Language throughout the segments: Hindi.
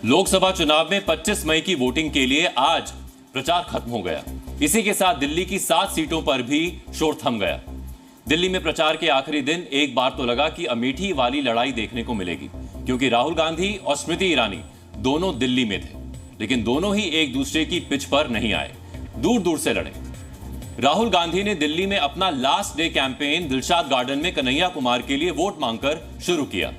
लोकसभा चुनाव में 25 मई की वोटिंग के लिए आज प्रचार खत्म हो गया। इसी के साथ दिल्ली की 7 सीटों पर भी शोर थम गया। दिल्ली में प्रचार के आखिरी दिन एक बार तो लगा कि अमेठी वाली लड़ाई देखने को मिलेगी, क्योंकि राहुल गांधी और स्मृति ईरानी दोनों दिल्ली में थे, लेकिन दोनों ही एक दूसरे की पिच पर नहीं आए, दूर दूर से लड़े। राहुल गांधी ने दिल्ली में अपना last day campaign Dilshad garden में कन्हैया कुमार के लिए वोट मांगकर शुरू किया।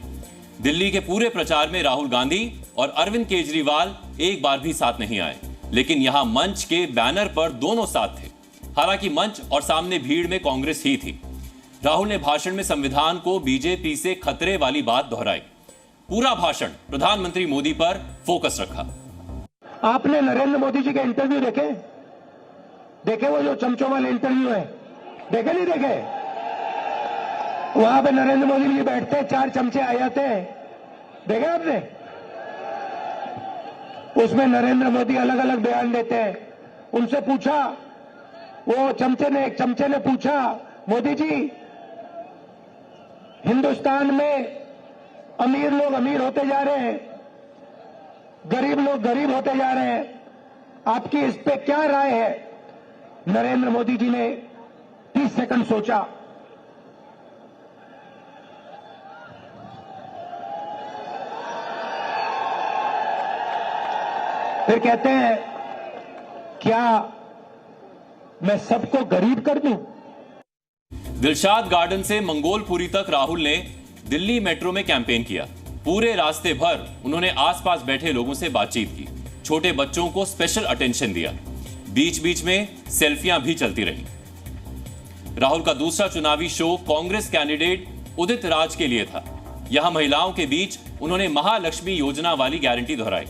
दिल्ली के पूरे प्रचार में राहुल गांधी और अरविंद केजरीवाल एक बार भी साथ नहीं आए, लेकिन यहां मंच के बैनर पर दोनों साथ थे। हालांकि मंच और सामने भीड़ में कांग्रेस ही थी। राहुल ने भाषण में संविधान को बीजेपी से खतरे वाली बात दोहराई। पूरा भाषण प्रधानमंत्री मोदी पर फोकस रखा। आपने नरेंद्र मोदी जी के इंटरव्यू देखे वो जो चमचों वाले इंटरव्यू है, देखे नहीं देखे? वहां पे नरेंद्र मोदी जी बैठते, 4 चमचे आ जाते हैं, देखे आपने? उसमें नरेंद्र मोदी अलग अलग बयान देते हैं। उनसे पूछा, वो एक चमचे ने पूछा, मोदी जी, हिंदुस्तान में अमीर लोग अमीर होते जा रहे हैं, गरीब लोग गरीब होते जा रहे हैं, आपकी इस पे क्या राय है? नरेंद्र मोदी जी ने 30 सेकंड सोचा, फिर कहते हैं, क्या मैं सबको गरीब कर दूं? दिलशाद गार्डन से मंगोलपुरी तक राहुल ने दिल्ली मेट्रो में कैंपेन किया। पूरे रास्ते भर उन्होंने आसपास बैठे लोगों से बातचीत की, छोटे बच्चों को स्पेशल अटेंशन दिया, बीच बीच में सेल्फियां भी चलती रही। राहुल का दूसरा चुनावी शो कांग्रेस कैंडिडेट उदित राज के लिए था। यहां महिलाओं के बीच उन्होंने महालक्ष्मी योजना वाली गारंटी दोहराई।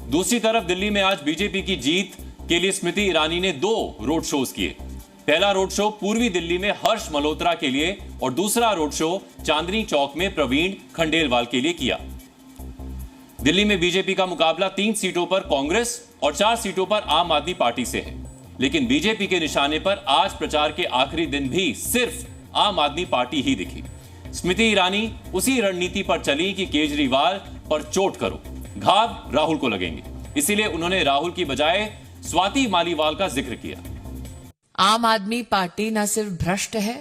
दूसरी तरफ दिल्ली में आज बीजेपी की जीत के लिए स्मृति ईरानी ने 2 रोड शोज किए। पहला रोड शो पूर्वी दिल्ली में हर्ष मल्होत्रा के लिए और दूसरा रोड शो चांदनी चौक में प्रवीण खंडेलवाल के लिए किया। दिल्ली में बीजेपी का मुकाबला 3 सीटों पर कांग्रेस और 4 सीटों पर आम आदमी पार्टी से है, लेकिन बीजेपी के निशाने पर आज प्रचार के आखिरी दिन भी सिर्फ आम आदमी पार्टी ही दिखी। स्मृति ईरानी उसी रणनीति पर चली कि केजरीवाल पर चोट करो, घाव राहुल को लगेंगे, इसीलिए उन्होंने राहुल की बजाय स्वाति मालीवाल का जिक्र किया। आम आदमी पार्टी न सिर्फ भ्रष्ट है,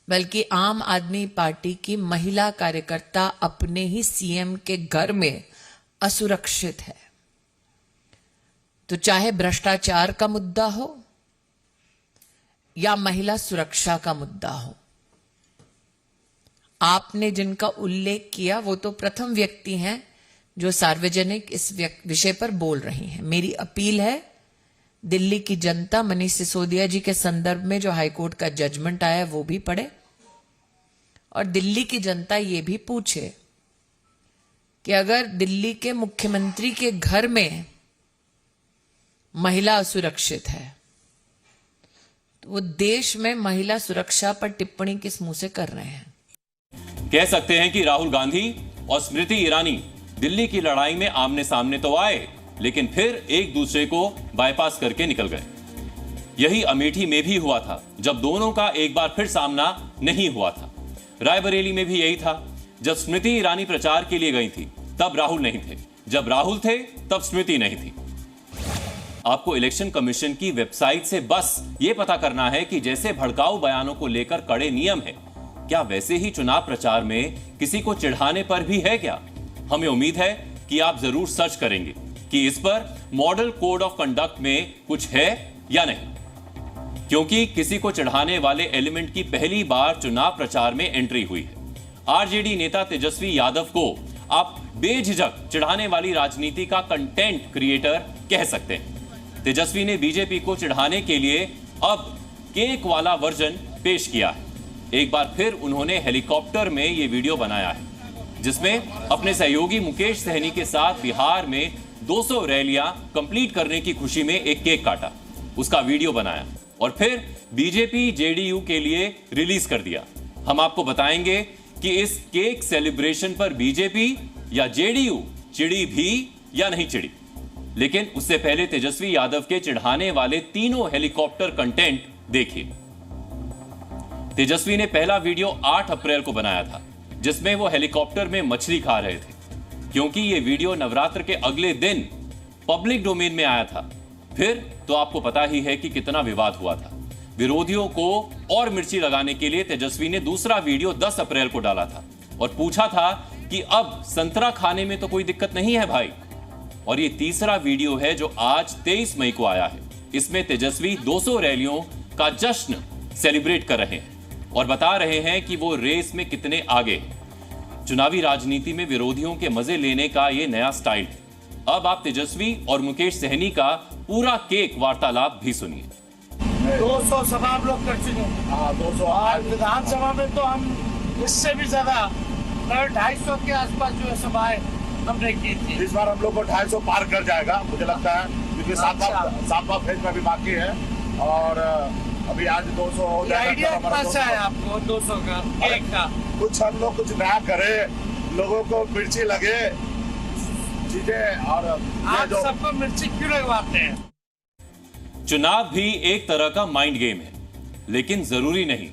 बल्कि आम आदमी पार्टी की महिला कार्यकर्ता अपने ही सीएम के घर में असुरक्षित है। तो चाहे भ्रष्टाचार का मुद्दा हो या महिला सुरक्षा का मुद्दा हो, आपने जिनका उल्लेख किया वो तो प्रथम व्यक्ति हैं जो सार्वजनिक इस विषय पर बोल रही हैं। मेरी अपील है, दिल्ली की जनता मनीष सिसोदिया जी के संदर्भ में जो हाईकोर्ट का जजमेंट आया वो भी पढ़े, और दिल्ली की जनता ये भी पूछे कि अगर दिल्ली के मुख्यमंत्री के घर में महिला असुरक्षित है तो वो देश में महिला सुरक्षा पर टिप्पणी किस मुंह से कर रहे हैं? कह सकते हैं कि राहुल गांधी और स्मृति ईरानी दिल्ली की लड़ाई में आमने सामने तो आए, लेकिन फिर एक दूसरे को बाईपास करके निकल गए। यही अमेठी में भी हुआ था, जब दोनों का एक बार फिर सामना नहीं हुआ था। रायबरेली में भी यही था। जब स्मृति ईरानी प्रचार के लिए गई थी तब राहुल नहीं थे, जब राहुल थे तब स्मृति नहीं थी। आपको इलेक्शन कमीशन की वेबसाइट से बस ये पता करना है कि जैसे भड़काऊ बयानों को लेकर कड़े नियम है, क्या वैसे ही चुनाव प्रचार में किसी को चिढ़ाने पर भी है क्या? हमें उम्मीद है कि आप जरूर सर्च करेंगे कि इस पर मॉडल कोड ऑफ कंडक्ट में कुछ है या नहीं, क्योंकि किसी को चिढ़ाने वाले एलिमेंट की पहली बार चुनाव प्रचार में एंट्री हुई है। आरजेडी नेता तेजस्वी यादव को आप बेझिझक चिढ़ाने वाली राजनीति का कंटेंट क्रिएटर कह सकते हैं। तेजस्वी ने बीजेपी को चिढ़ाने के लिए अब केक वाला वर्जन पेश किया है। एक बार फिर उन्होंने हेलीकॉप्टर में यह वीडियो बनाया है, जिसमें अपने सहयोगी मुकेश सहनी के साथ बिहार में 200 रैलियां कंप्लीट करने की खुशी में एक केक काटा, उसका वीडियो बनाया और फिर बीजेपी जेडीयू के लिए रिलीज कर दिया। हम आपको बताएंगे कि इस केक सेलिब्रेशन पर बीजेपी या जेडीयू चिड़ी भी या नहीं चिड़ी, लेकिन उससे पहले तेजस्वी यादव के चिढ़ाने वाले तीनों हेलीकॉप्टर कंटेंट देखिए। तेजस्वी ने पहला वीडियो 8 अप्रैल को बनाया था, जिसमें वो हेलीकॉप्टर में मछली खा रहे थे। क्योंकि ये वीडियो नवरात्र के अगले दिन पब्लिक डोमेन में आया था। फिर तो आपको पता ही है कि कितना विवाद हुआ था। विरोधियों को और मिर्ची लगाने के लिए तेजस्वी ने दूसरा वीडियो 10 अप्रैल को डाला था और पूछा था कि अब संतरा खाने में तो कोई दिक्कत नहीं है भाई। और ये तीसरा वीडियो है जो आज 23 मई को आया है। इसमें तेजस्वी 200 रैलियों का जश्न सेलिब्रेट कर रहे हैं और बता रहे हैं कि वो रेस में कितने आगे हैं। चुनावी राजनीति में विरोधियों के मजे लेने का ये नया स्टाइल है। अब आप तेजस्वी और मुकेश सहनी का पूरा केक वार्तालाप भी सुनिए। 200 सभा हम लोग कर चुके हैं। हाँ 200 और विधानसभा में तो हम इससे भी ज्यादा 250 के आसपास जो है सभाएं हमने की थी। इस बार हम लोग को 250 पार कर जाएगा मुझे लगता है, क्योंकि सातवां फेज में भी बाकी है और अभी आज 200 हो जाएगा। आइडिया कहाँ से आया आपको 200 का केक का? कुछ हम लोग कुछ नया करें, लोगों को मिर्ची लगे चीजें। और आप सबको मिर्ची क्यों लगवाते हैं? चुनाव भी एक तरह का माइंड गेम है, लेकिन जरूरी नहीं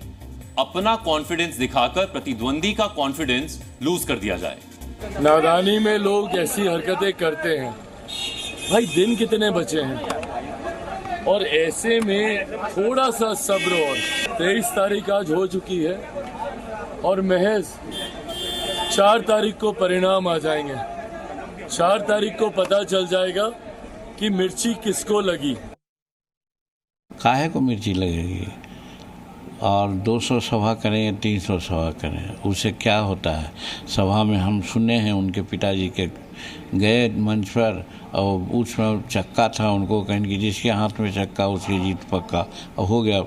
अपना कॉन्फिडेंस दिखाकर प्रतिद्वंदी का कॉन्फिडेंस लूज कर दिया जाए। नादानी में लोग ऐसी हरकतें करते हैं। भाई दिन कितने बचे हैं और ऐसे में थोड़ा सा सब्र। और 23 तारीख आज हो चुकी है और महज 4 तारीख को परिणाम आ जाएंगे। 4 तारीख को पता चल जाएगा कि मिर्ची किसको लगी। काहे को मिर्ची लगेगी? और 200 सभा करें या 300 सभा करें, उससे क्या होता है? सभा में हम सुने हैं उनके पिताजी के गए मंच पर और उसमें चक्का था, उनको कहें कि जिसके हाथ में चक्का उसकी जीत पक्का, हो गया।